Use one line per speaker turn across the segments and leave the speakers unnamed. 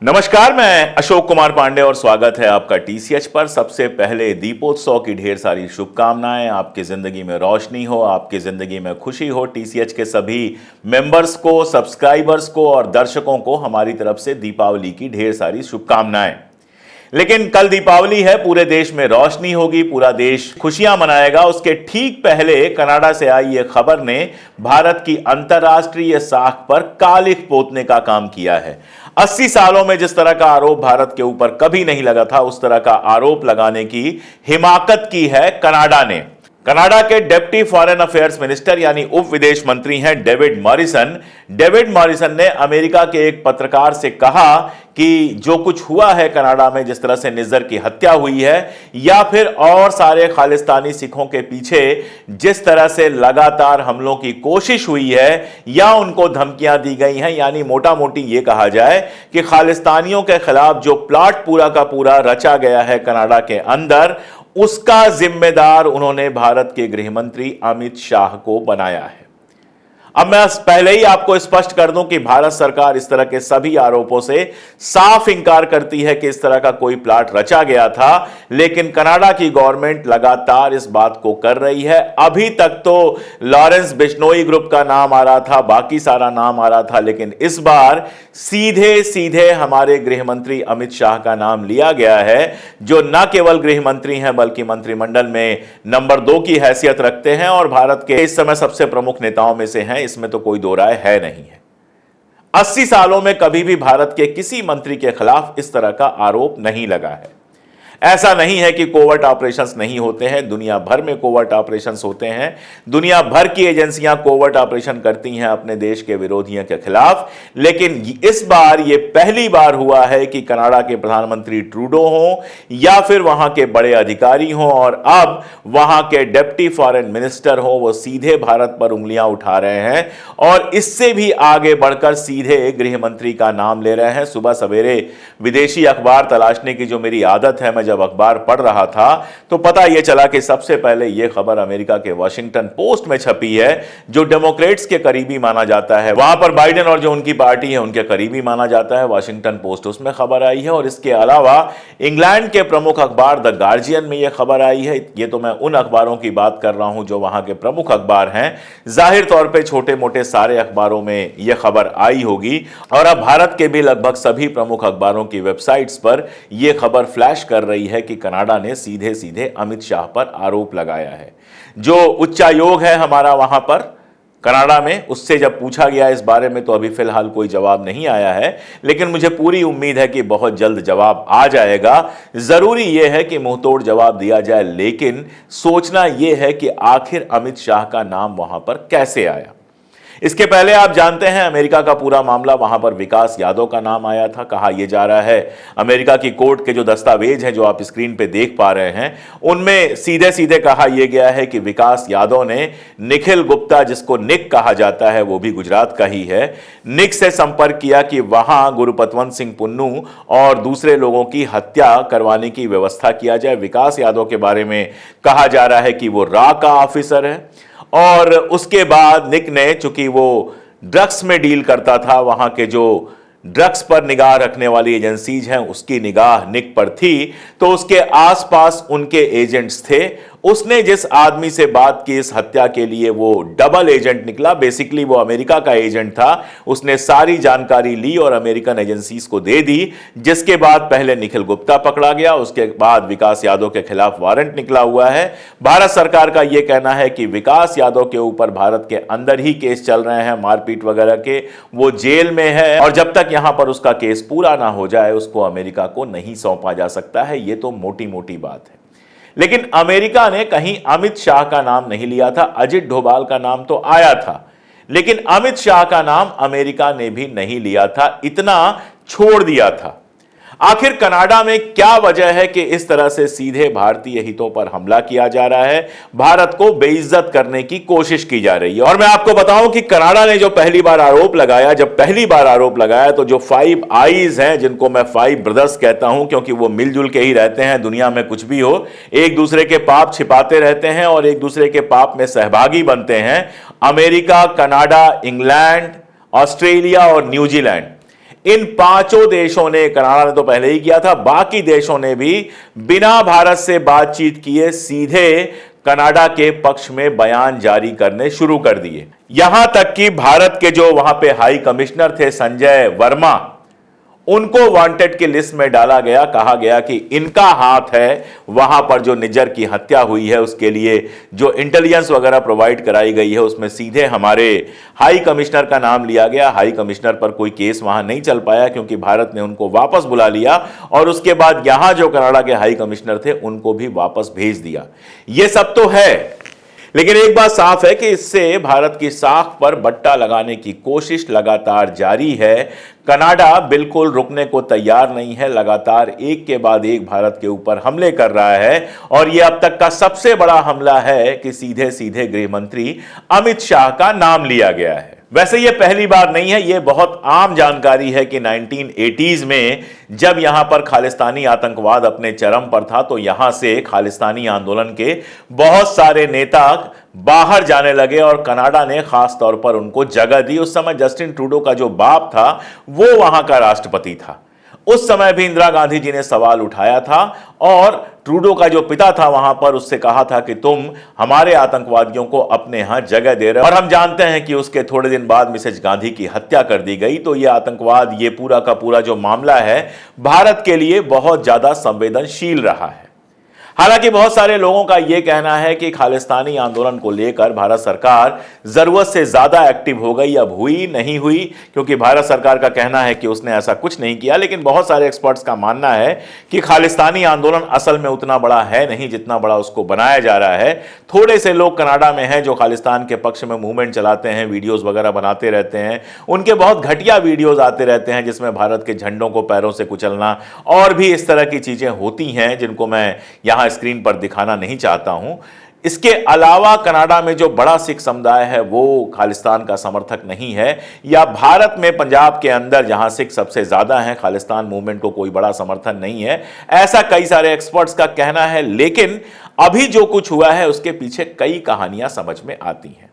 नमस्कार, मैं अशोक कुमार पांडे और स्वागत है आपका टीसीएच पर। सबसे पहले दीपोत्सव की ढेर सारी शुभकामनाएं। आपकी जिंदगी में रोशनी हो, आपकी जिंदगी में खुशी हो। टीसीएच के सभी मेंबर्स को, सब्सक्राइबर्स को और दर्शकों को हमारी तरफ से दीपावली की ढेर सारी शुभकामनाएं। लेकिन कल दीपावली है, पूरे देश में रोशनी होगी, पूरा देश खुशियां मनाएगा। उसके ठीक पहले कनाडा से आई यह खबर ने भारत की अंतर्राष्ट्रीय साख पर कालिख पोतने का काम किया है। 80 सालों में जिस तरह का आरोप भारत के ऊपर कभी नहीं लगा था, उस तरह का आरोप लगाने की हिमाकत की है कनाडा ने। कनाडा के डिप्टी फॉरेन अफेयर्स मिनिस्टर यानी उप विदेश मंत्री हैं डेविड मॉरिसन। डेविड मॉरिसन ने अमेरिका के एक पत्रकार से कहा कि जो कुछ हुआ है कनाडा में, जिस तरह से निज्जर की हत्या हुई है, या फिर और सारे खालिस्तानी सिखों के पीछे जिस तरह से लगातार हमलों की कोशिश हुई है या उनको धमकियां दी गई हैं, यानी मोटा मोटी ये कहा जाए कि खालिस्तानियों के खिलाफ जो प्लाट पूरा का पूरा रचा गया है कनाडा के अंदर, उसका जिम्मेदार उन्होंने भारत के गृह मंत्री अमित शाह को बनाया है। अब मैं पहले ही आपको स्पष्ट कर दूं कि भारत सरकार इस तरह के सभी आरोपों से साफ इंकार करती है कि इस तरह का कोई प्लाट रचा गया था, लेकिन कनाडा की गवर्नमेंट लगातार इस बात को कर रही है। अभी तक तो लॉरेंस बिश्नोई ग्रुप का नाम आ रहा था, बाकी सारा नाम आ रहा था, लेकिन इस बार सीधे सीधे हमारे गृह मंत्री अमित शाह का नाम लिया गया है, जो न केवल गृह मंत्री हैं बल्कि मंत्रिमंडल में नंबर 2 की हैसियत रखते हैं और भारत के इस समय सबसे प्रमुख नेताओं में से हैं। इसमें तो कोई दो राय है नहीं है। 80 सालों में कभी भी भारत के किसी मंत्री के खिलाफ इस तरह का आरोप नहीं लगा है। ऐसा नहीं है कि कोवर्ट ऑपरेशंस नहीं होते हैं, दुनिया भर में कोवर्ट ऑपरेशंस होते हैं। दुनिया भर की एजेंसियां कोवर्ट ऑपरेशन करती हैं अपने देश के विरोधियों के खिलाफ, लेकिन इस बार यह पहली बार हुआ है कि कनाडा के प्रधानमंत्री ट्रूडो हों या फिर वहां के बड़े अधिकारी हों और अब वहां के डिप्टी फॉरेन मिनिस्टर हों, वो सीधे भारत पर उंगलियां उठा रहे हैं और इससे भी आगे बढ़कर सीधे गृह मंत्री का नाम ले रहे हैं। सुबह सवेरे विदेशी अखबार तलाशने की जो मेरी आदत है, मैं जब अखबार पढ़ रहा था तो पता यह चला कि सबसे पहले यह खबर अमेरिका के वॉशिंगटन पोस्ट में छपी है, जो डेमोक्रेट्स के करीबी माना जाता है। वहां पर बाइडेन और जो उनकी पार्टी है उनके करीबी माना जाता है। वॉशिंगटन पोस्ट, उसमें खबर आई है। और इसके अलावा इंग्लैंड के प्रमुख अखबार द गार्जियन में यह खबर आई है। यह तो मैं उन अखबारों की बात कर रहा हूं जो वहां के प्रमुख अखबार हैं। जाहिर तौर पर छोटे मोटे सारे अखबारों में यह खबर आई होगी और अब भारत के भी लगभग सभी प्रमुख अखबारों की वेबसाइट्स पर यह खबर फ्लैश कर रही है कि कनाडा ने सीधे सीधे अमित शाह पर आरोप लगाया है। जो उच्चायोग है हमारा वहां पर कनाडा में, उससे जब पूछा गया इस बारे में तो अभी फिलहाल कोई जवाब नहीं आया है, लेकिन मुझे पूरी उम्मीद है कि बहुत जल्द जवाब आ जाएगा। जरूरी यह है कि मुंहतोड़ जवाब दिया जाए, लेकिन सोचना यह है कि आखिर अमित शाह का नाम वहां पर कैसे आया। इसके पहले आप जानते हैं अमेरिका का पूरा मामला, वहां पर विकास यादव का नाम आया था। कहा यह जा रहा है अमेरिका की कोर्ट के जो दस्तावेज हैं जो आप स्क्रीन पे देख पा रहे हैं, उनमें सीधे सीधे कहा यह गया है कि विकास यादव ने निखिल गुप्ता, जिसको निक कहा जाता है, वो भी गुजरात का ही है, निक से संपर्क किया कि वहां गुरुपतवंत सिंह पुन्नू और दूसरे लोगों की हत्या करवाने की व्यवस्था किया जाए। विकास यादव के बारे में कहा जा रहा है कि वो रॉ का ऑफिसर है और उसके बाद निक ने, चूंकि वो ड्रग्स में डील करता था, वहां के जो ड्रग्स पर निगाह रखने वाली एजेंसीज हैं उसकी निगाह निक पर थी, तो उसके आसपास उनके एजेंट्स थे। उसने जिस आदमी से बात की इस हत्या के लिए, वो डबल एजेंट निकला। बेसिकली वो अमेरिका का एजेंट था। उसने सारी जानकारी ली और अमेरिकन एजेंसीज को दे दी, जिसके बाद पहले निखिल गुप्ता पकड़ा गया, उसके बाद विकास यादव के खिलाफ वारंट निकला हुआ है। भारत सरकार का यह कहना है कि विकास यादव के ऊपर भारत के अंदर ही केस चल रहे हैं मारपीट वगैरह के, वो जेल में है और जब तक यहां पर उसका केस पूरा ना हो जाए उसको अमेरिका को नहीं सौंपा जा सकता है। यह तो मोटी मोटी बात है। लेकिन अमेरिका ने कहीं अमित शाह का नाम नहीं लिया था। अजित डोभाल का नाम तो आया था, लेकिन अमित शाह का नाम अमेरिका ने भी नहीं लिया था, इतना छोड़ दिया था। आखिर कनाडा में क्या वजह है कि इस तरह से सीधे भारतीय हितों पर हमला किया जा रहा है, भारत को बेइज्जत करने की कोशिश की जा रही है। और मैं आपको बताऊं कि कनाडा ने जो पहली बार आरोप लगाया, जब पहली बार आरोप लगाया, तो जो 5 आईज हैं, जिनको मैं 5 ब्रदर्स कहता हूं क्योंकि वो मिलजुल के ही रहते हैं, दुनिया में कुछ भी हो, एक दूसरे के पाप छिपाते रहते हैं और एक दूसरे के पाप में सहभागी बनते हैं। अमेरिका, कनाडा, इंग्लैंड, ऑस्ट्रेलिया और न्यूजीलैंड, इन पांचों देशों ने, कनाडा ने तो पहले ही किया था, बाकी देशों ने भी बिना भारत से बातचीत किए सीधे कनाडा के पक्ष में बयान जारी करने शुरू कर दिए। यहां तक कि भारत के जो वहां पे हाई कमिश्नर थे संजय वर्मा, उनको वांटेड की लिस्ट में डाला गया। कहा गया कि इनका हाथ है वहां पर जो निज्जर की हत्या हुई है, उसके लिए जो इंटेलिजेंस वगैरह प्रोवाइड कराई गई है, उसमें सीधे हमारे हाई कमिश्नर का नाम लिया गया। हाई कमिश्नर पर कोई केस वहां नहीं चल पाया क्योंकि भारत ने उनको वापस बुला लिया और उसके बाद यहां जो कनाडा के हाई कमिश्नर थे उनको भी वापस भेज दिया। यह सब तो है, लेकिन एक बात साफ है कि इससे भारत की साख पर बट्टा लगाने की कोशिश लगातार जारी है। कनाडा बिल्कुल रुकने को तैयार नहीं है, लगातार एक के बाद एक भारत के ऊपर हमले कर रहा है और यह अब तक का सबसे बड़ा हमला है कि सीधे सीधे गृह मंत्री अमित शाह का नाम लिया गया है। वैसे यह पहली बार नहीं है, यह बहुत आम जानकारी है कि 1980s में जब यहां पर खालिस्तानी आतंकवाद अपने चरम पर था तो यहां से खालिस्तानी आंदोलन के बहुत सारे नेता बाहर जाने लगे और कनाडा ने खास तौर पर उनको जगह दी। उस समय जस्टिन ट्रूडो का जो बाप था वो वहां का राष्ट्रपति था। उस समय भी इंदिरा गांधी जी ने सवाल उठाया था और ट्रूडो का जो पिता था वहां पर उससे कहा था कि तुम हमारे आतंकवादियों को अपने यहां जगह दे रहे हो। और हम जानते हैं कि उसके थोड़े दिन बाद मिसेज गांधी की हत्या कर दी गई। तो यह आतंकवाद, ये पूरा का पूरा जो मामला है भारत के लिए बहुत ज्यादा संवेदनशील रहा है। हालांकि बहुत सारे लोगों का यह कहना है कि खालिस्तानी आंदोलन को लेकर भारत सरकार जरूरत से ज्यादा एक्टिव हो गई। अब हुई नहीं हुई, क्योंकि भारत सरकार का कहना है कि उसने ऐसा कुछ नहीं किया, लेकिन बहुत सारे एक्सपर्ट्स का मानना है कि खालिस्तानी आंदोलन असल में उतना बड़ा है नहीं जितना बड़ा उसको बनाया जा रहा है। थोड़े से लोग कनाडा में हैं जो खालिस्तान के पक्ष में मूवमेंट चलाते हैं, वीडियोज वगैरह बनाते रहते हैं। उनके बहुत घटिया वीडियोज आते रहते हैं जिसमें भारत के झंडों को पैरों से कुचलना और भी इस तरह की चीजें होती हैं जिनको मैं यहां स्क्रीन पर दिखाना नहीं चाहता हूं। इसके अलावा कनाडा में जो बड़ा सिख समुदाय है वो खालिस्तान का समर्थक नहीं है, या भारत में पंजाब के अंदर जहां सिख सबसे ज्यादा हैं खालिस्तान मूवमेंट को कोई बड़ा समर्थन नहीं है, ऐसा कई सारे एक्सपर्ट्स का कहना है। लेकिन अभी जो कुछ हुआ है उसके पीछे कई कहानियां समझ में आती हैं।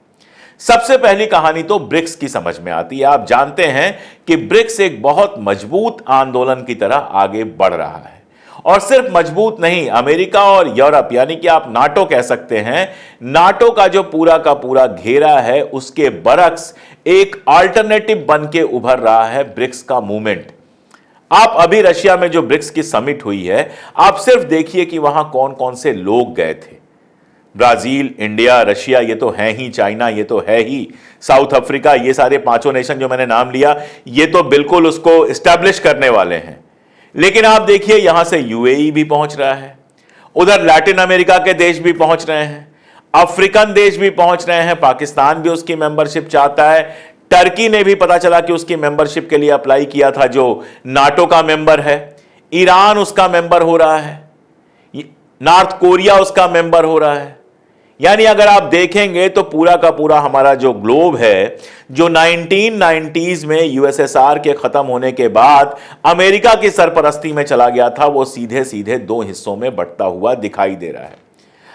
सबसे पहली कहानी तो ब्रिक्स की समझ में आती है। आप जानते हैं कि ब्रिक्स एक बहुत मजबूत आंदोलन की तरह आगे बढ़ रहा है, और सिर्फ मजबूत नहीं, अमेरिका और यूरोप, यानी कि आप नाटो कह सकते हैं, नाटो का जो पूरा का पूरा घेरा है उसके बरक्स एक अल्टरनेटिव बन के उभर रहा है ब्रिक्स का मूवमेंट। आप अभी रशिया में जो ब्रिक्स की समिट हुई है, आप सिर्फ देखिए कि वहां कौन कौन से लोग गए थे। ब्राजील, इंडिया, रशिया, ये तो है ही, चाइना ये तो है ही, साउथ अफ्रीका, ये सारे पांचों नेशन जो मैंने नाम लिया ये तो बिल्कुल उसको एस्टैब्लिश करने वाले हैं। लेकिन आप देखिए यहां से यूएई भी पहुंच रहा है, उधर लैटिन अमेरिका के देश भी पहुंच रहे हैं, अफ्रीकन देश भी पहुंच रहे हैं, पाकिस्तान भी उसकी मेंबरशिप चाहता है, टर्की ने भी पता चला कि उसकी मेंबरशिप के लिए अप्लाई किया था जो नाटो का मेंबर है, ईरान उसका मेंबर हो रहा है, नॉर्थ कोरिया उसका मेंबर हो रहा है। यानी अगर आप देखेंगे तो पूरा का पूरा हमारा जो ग्लोब है, जो 1990s में यूएसएसआर के खत्म होने के बाद अमेरिका की सरपरस्ती में चला गया था, वो सीधे सीधे दो हिस्सों में बंटता हुआ दिखाई दे रहा है।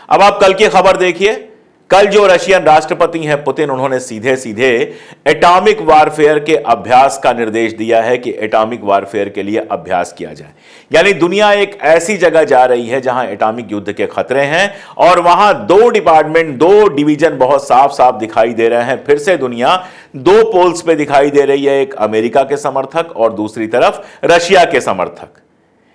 अब आप कल की खबर देखिए, कल जो रशियन राष्ट्रपति हैं पुतिन, उन्होंने सीधे सीधे एटॉमिक वारफेयर के अभ्यास का निर्देश दिया है कि एटॉमिक वारफेयर के लिए अभ्यास किया जाए। यानी दुनिया एक ऐसी जगह जा रही है जहां एटॉमिक युद्ध के खतरे हैं, और वहां दो डिपार्टमेंट, दो डिवीजन बहुत साफ साफ दिखाई दे रहे हैं। फिर से दुनिया दो पोल्स पे दिखाई दे रही है, एक अमेरिका के समर्थक और दूसरी तरफ रशिया के समर्थक।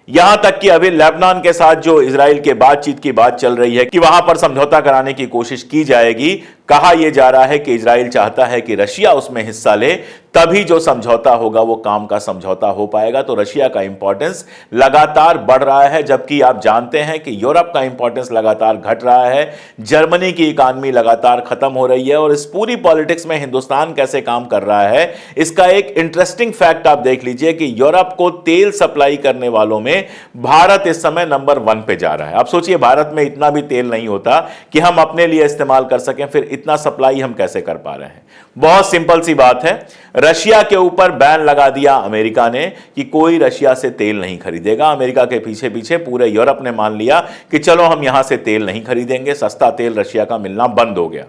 यहां तक कि अभी लेबनान के साथ जो इजराइल के बातचीत की बात चल रही है कि वहां पर समझौता कराने की कोशिश की जाएगी, कहा यह जा रहा है कि इजराइल चाहता है कि रशिया उसमें हिस्सा ले, तभी जो समझौता होगा वो काम का समझौता हो पाएगा। तो रशिया का इंपॉर्टेंस लगातार बढ़ रहा है, जबकि आप जानते हैं कि यूरोप का इंपॉर्टेंस लगातार घट रहा है, जर्मनी की इकॉनमी लगातार खत्म हो रही है, और इस पूरी पॉलिटिक्स में हिंदुस्तान कैसे काम कर रहा है इसका एक इंटरेस्टिंग फैक्ट आप देख लीजिए कि यूरोप को तेल सप्लाई करने वालों में भारत इस समय नंबर 1 पे जा रहा है। आप सोचिए, भारत में इतना भी तेल नहीं होता कि हम अपने लिए इस्तेमाल कर सकें, फिर इतना सप्लाई हम कैसे कर पा रहे हैं? बहुत सिंपल सी बात है, रशिया के ऊपर बैन लगा दिया अमेरिका ने कि कोई रशिया से तेल नहीं खरीदेगा। अमेरिका के पीछे पीछे पूरे यूरोप ने मान लिया कि चलो हम यहां से तेल नहीं खरीदेंगे, सस्ता तेल रशिया का मिलना बंद हो गया।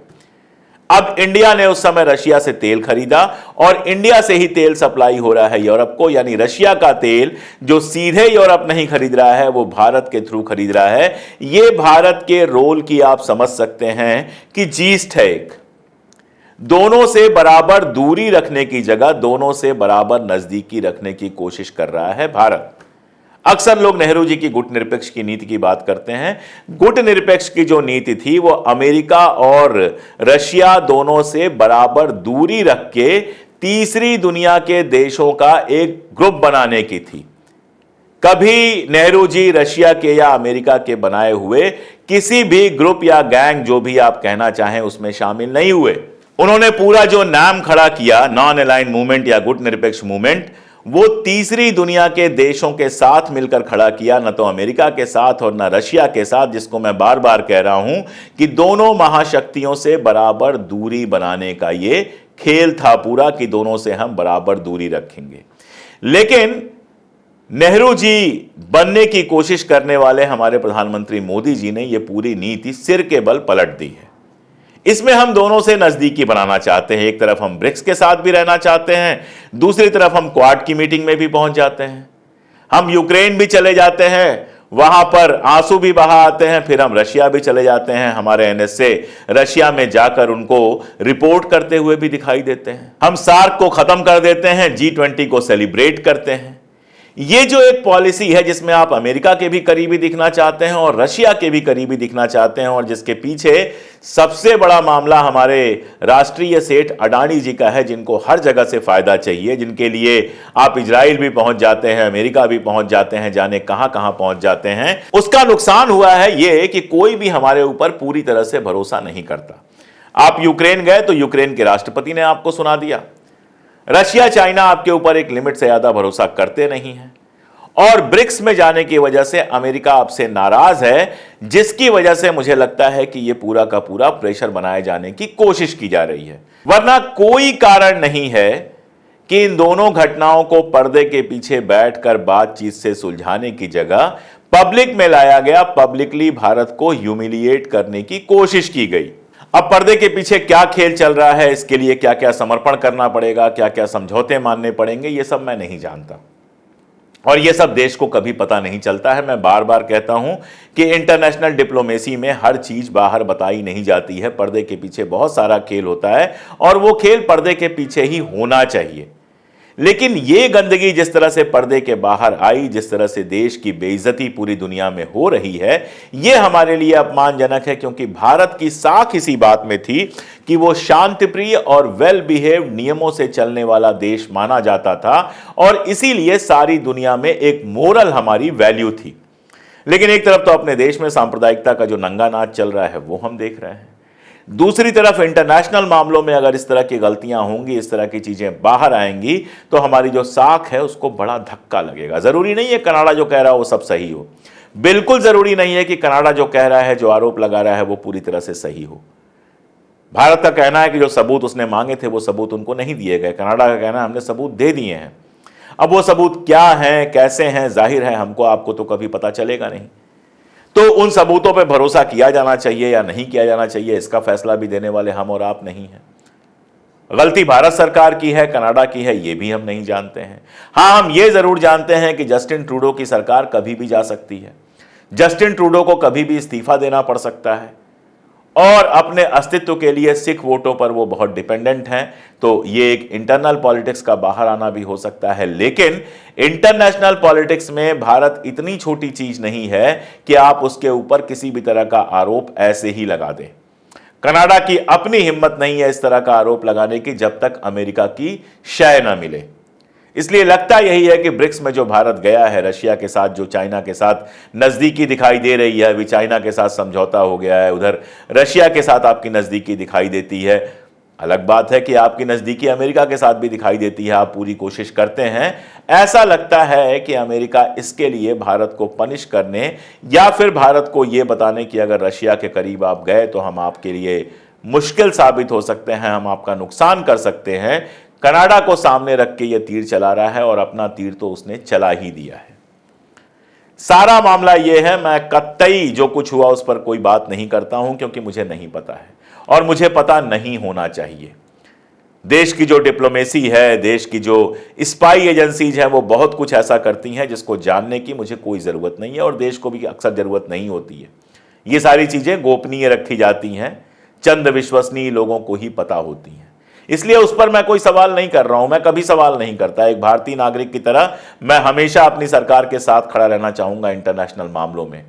अब इंडिया ने उस समय रशिया से तेल खरीदा और इंडिया से ही तेल सप्लाई हो रहा है यूरोप को, यानी रशिया का तेल जो सीधे यूरोप नहीं खरीद रहा है वो भारत के थ्रू खरीद रहा है। यह भारत के रोल की आप समझ सकते हैं कि जीस्ट है एक, दोनों से बराबर दूरी रखने की जगह दोनों से बराबर नजदीकी रखने की कोशिश कर रहा है भारत। अक्सर लोग नेहरू जी की गुट निरपेक्ष की नीति की बात करते हैं। गुट निरपेक्ष की जो नीति थी वो अमेरिका और रशिया दोनों से बराबर दूरी रख के तीसरी दुनिया के देशों का एक ग्रुप बनाने की थी। कभी नेहरू जी रशिया के या अमेरिका के बनाए हुए किसी भी ग्रुप या गैंग, जो भी आप कहना चाहें, उसमें शामिल नहीं हुए। उन्होंने पूरा जो नाम खड़ा किया, नॉन अलाइंड मूवमेंट या गुट निरपेक्ष मूवमेंट, वो तीसरी दुनिया के देशों के साथ मिलकर खड़ा किया, न तो अमेरिका के साथ और न रशिया के साथ, जिसको मैं बार बार कह रहा हूं कि दोनों महाशक्तियों से बराबर दूरी बनाने का ये खेल था पूरा, कि दोनों से हम बराबर दूरी रखेंगे। लेकिन नेहरू जी बनने की कोशिश करने वाले हमारे प्रधानमंत्री मोदी जी ने यह पूरी नीति सिर के बल पलट दी है। इसमें हम दोनों से नजदीकी बनाना चाहते हैं। एक तरफ हम ब्रिक्स के साथ भी रहना चाहते हैं, दूसरी तरफ हम क्वाड की मीटिंग में भी पहुंच जाते हैं, हम यूक्रेन भी चले जाते हैं, वहां पर आंसू भी बहा आते हैं, फिर हम रशिया भी चले जाते हैं, हमारे एनएसए रशिया में जाकर उनको रिपोर्ट करते हुए भी दिखाई देते हैं। हम सार्क को खत्म कर देते हैं, G20 को सेलिब्रेट करते हैं। ये जो एक पॉलिसी है जिसमें आप अमेरिका के भी करीबी दिखना चाहते हैं और रशिया के भी करीबी दिखना चाहते हैं, और जिसके पीछे सबसे बड़ा मामला हमारे राष्ट्रीय सेठ अडानी जी का है, जिनको हर जगह से फायदा चाहिए, जिनके लिए आप इजराइल भी पहुंच जाते हैं, अमेरिका भी पहुंच जाते हैं, जाने कहां कहां पहुंच जाते हैं। उसका नुकसान हुआ है यह कि कोई भी हमारे ऊपर पूरी तरह से भरोसा नहीं करता। आप यूक्रेन गए तो यूक्रेन के राष्ट्रपति ने आपको सुना दिया। रशिया चाइना आपके ऊपर एक लिमिट से ज्यादा भरोसा करते नहीं है, और ब्रिक्स में जाने की वजह से अमेरिका आपसे नाराज है, जिसकी वजह से मुझे लगता है कि यह पूरा का पूरा प्रेशर बनाए जाने की कोशिश की जा रही है। वरना कोई कारण नहीं है कि इन दोनों घटनाओं को पर्दे के पीछे बैठकर बातचीत से सुलझाने की जगह पब्लिक में लाया गया, पब्लिकली भारत को ह्यूमिलिएट करने की कोशिश की गई। अब पर्दे के पीछे क्या खेल चल रहा है, इसके लिए क्या क्या समर्पण करना पड़ेगा, क्या क्या समझौते मानने पड़ेंगे, ये सब मैं नहीं जानता, और ये सब देश को कभी पता नहीं चलता है। मैं बार बार कहता हूं कि इंटरनेशनल डिप्लोमेसी में हर चीज बाहर बताई नहीं जाती है, पर्दे के पीछे बहुत सारा खेल होता है, और वो खेल पर्दे के पीछे ही होना चाहिए। लेकिन ये गंदगी जिस तरह से पर्दे के बाहर आई, जिस तरह से देश की बेइज्जती पूरी दुनिया में हो रही है, ये हमारे लिए अपमानजनक है, क्योंकि भारत की साख इसी बात में थी कि वो शांतिप्रिय और वेल बिहेव्ड, नियमों से चलने वाला देश माना जाता था, और इसीलिए सारी दुनिया में एक मोरल हमारी वैल्यू थी। लेकिन एक तरफ तो अपने देश में सांप्रदायिकता का जो नंगा नाच चल रहा है वो हम देख रहे हैं, दूसरी तरफ इंटरनेशनल मामलों में अगर इस तरह की गलतियां होंगी, इस तरह की चीजें बाहर आएंगी, तो हमारी जो साख है उसको बड़ा धक्का लगेगा। जरूरी नहीं है कनाडा जो कह रहा है वो सब सही हो, बिल्कुल जरूरी नहीं है कि कनाडा जो कह रहा है, जो आरोप लगा रहा है, वो पूरी तरह से सही हो। भारत का कहना है कि जो सबूत उसने मांगे थे वो सबूत उनको नहीं दिए गए। कनाडा का कहना है हमने सबूत दे दिए हैं। अब वो सबूत क्या हैं, कैसे हैं, जाहिर है हमको आपको तो कभी पता चलेगा नहीं। तो उन सबूतों पर भरोसा किया जाना चाहिए या नहीं किया जाना चाहिए, इसका फैसला भी देने वाले हम और आप नहीं हैं। गलती भारत सरकार की है, कनाडा की है, ये भी हम नहीं जानते हैं। हां, हम ये जरूर जानते हैं कि जस्टिन ट्रूडो की सरकार कभी भी जा सकती है, जस्टिन ट्रूडो को कभी भी इस्तीफा देना पड़ सकता है, और अपने अस्तित्व के लिए सिख वोटों पर वो बहुत डिपेंडेंट हैं। तो ये एक इंटरनल पॉलिटिक्स का बाहर आना भी हो सकता है। लेकिन इंटरनेशनल पॉलिटिक्स में भारत इतनी छोटी चीज नहीं है कि आप उसके ऊपर किसी भी तरह का आरोप ऐसे ही लगा दें। कनाडा की अपनी हिम्मत नहीं है इस तरह का आरोप लगाने की, जब तक अमेरिका की शय न मिले। इसलिए लगता यही है कि ब्रिक्स में जो भारत गया है, रशिया के साथ जो चाइना के साथ नजदीकी दिखाई दे रही है, अभी चाइना के साथ समझौता हो गया है, उधर रशिया के साथ आपकी नजदीकी दिखाई देती है। अलग बात है कि आपकी नजदीकी अमेरिका के साथ भी दिखाई देती है, आप पूरी कोशिश करते हैं। ऐसा लगता है कि अमेरिका इसके लिए भारत को पनिश करने या फिर भारत को यह बताने कि अगर रशिया के करीब आप गए तो हम आपके लिए मुश्किल साबित हो सकते हैं, हम आपका नुकसान कर सकते हैं, कनाडा को सामने रख के यह तीर चला रहा है, और अपना तीर तो उसने चला ही दिया है। सारा मामला यह है, मैं कतई जो कुछ हुआ उस पर कोई बात नहीं करता हूं, क्योंकि मुझे नहीं पता है, और मुझे पता नहीं होना चाहिए। देश की जो डिप्लोमेसी है, देश की जो स्पाई एजेंसीज हैं, वो बहुत कुछ ऐसा करती हैं जिसको जानने की मुझे कोई ज़रूरत नहीं है और देश को भी अक्सर ज़रूरत नहीं होती है। ये सारी चीज़ें गोपनीय रखी जाती हैं, चंद विश्वसनीय लोगों को ही पता होती हैं। इसलिए उस पर मैं कोई सवाल नहीं कर रहा हूं, मैं कभी सवाल नहीं करता। एक भारतीय नागरिक की तरह मैं हमेशा अपनी सरकार के साथ खड़ा रहना चाहूंगा इंटरनेशनल मामलों में।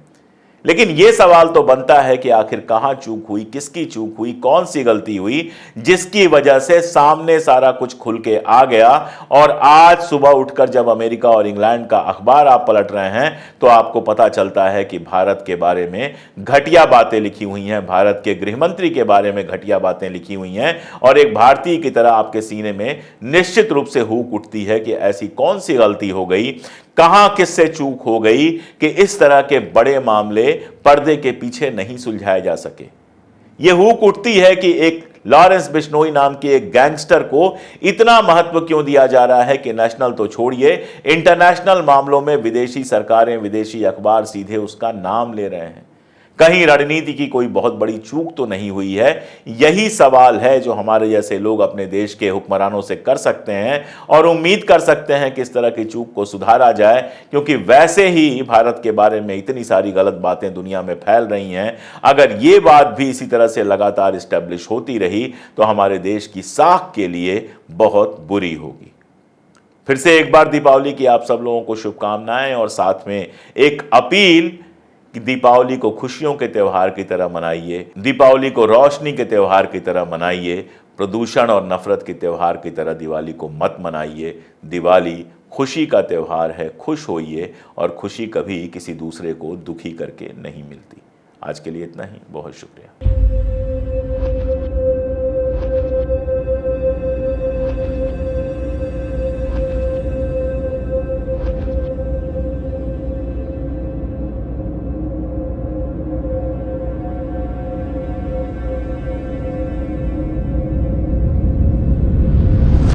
लेकिन यह सवाल तो बनता है कि आखिर कहां चूक हुई, किसकी चूक हुई, कौन सी गलती हुई जिसकी वजह से सामने सारा कुछ खुल के आ गया। और आज सुबह उठकर जब अमेरिका और इंग्लैंड का अखबार आप पलट रहे हैं तो आपको पता चलता है कि भारत के बारे में घटिया बातें लिखी हुई हैं, भारत के गृहमंत्री के बारे में घटिया बातें लिखी हुई हैं। और एक भारतीय की तरह आपके सीने में निश्चित रूप से हुक उठती है कि ऐसी कौन सी गलती हो गई, कहां किससे चूक हो गई कि इस तरह के बड़े मामले पर्दे के पीछे नहीं सुलझाए जा सके। यह हुक उठती है कि एक लॉरेंस बिश्नोई नाम के एक गैंगस्टर को इतना महत्व क्यों दिया जा रहा है कि नेशनल तो छोड़िए, इंटरनेशनल मामलों में विदेशी सरकारें, विदेशी अखबार सीधे उसका नाम ले रहे हैं। कहीं रणनीति की कोई बहुत बड़ी चूक तो नहीं हुई है? यही सवाल है जो हमारे जैसे लोग अपने देश के हुक्मरानों से कर सकते हैं और उम्मीद कर सकते हैं कि इस तरह की चूक को सुधारा जाए, क्योंकि वैसे ही भारत के बारे में इतनी सारी गलत बातें दुनिया में फैल रही हैं। अगर ये बात भी इसी तरह से लगातार इस्टेब्लिश होती रही तो हमारे देश की साख के लिए बहुत बुरी होगी। फिर से एक बार दीपावली की आप सब लोगों को शुभकामनाएं और साथ में एक अपील कि दीपावली को खुशियों के त्यौहार की तरह मनाइए, दीपावली को रोशनी के त्यौहार की तरह मनाइए, प्रदूषण और नफरत के त्यौहार की तरह दिवाली को मत मनाइए। दिवाली खुशी का त्यौहार है, खुश होइए और खुशी कभी किसी दूसरे को दुखी करके नहीं मिलती। आज के लिए इतना ही, बहुत शुक्रिया।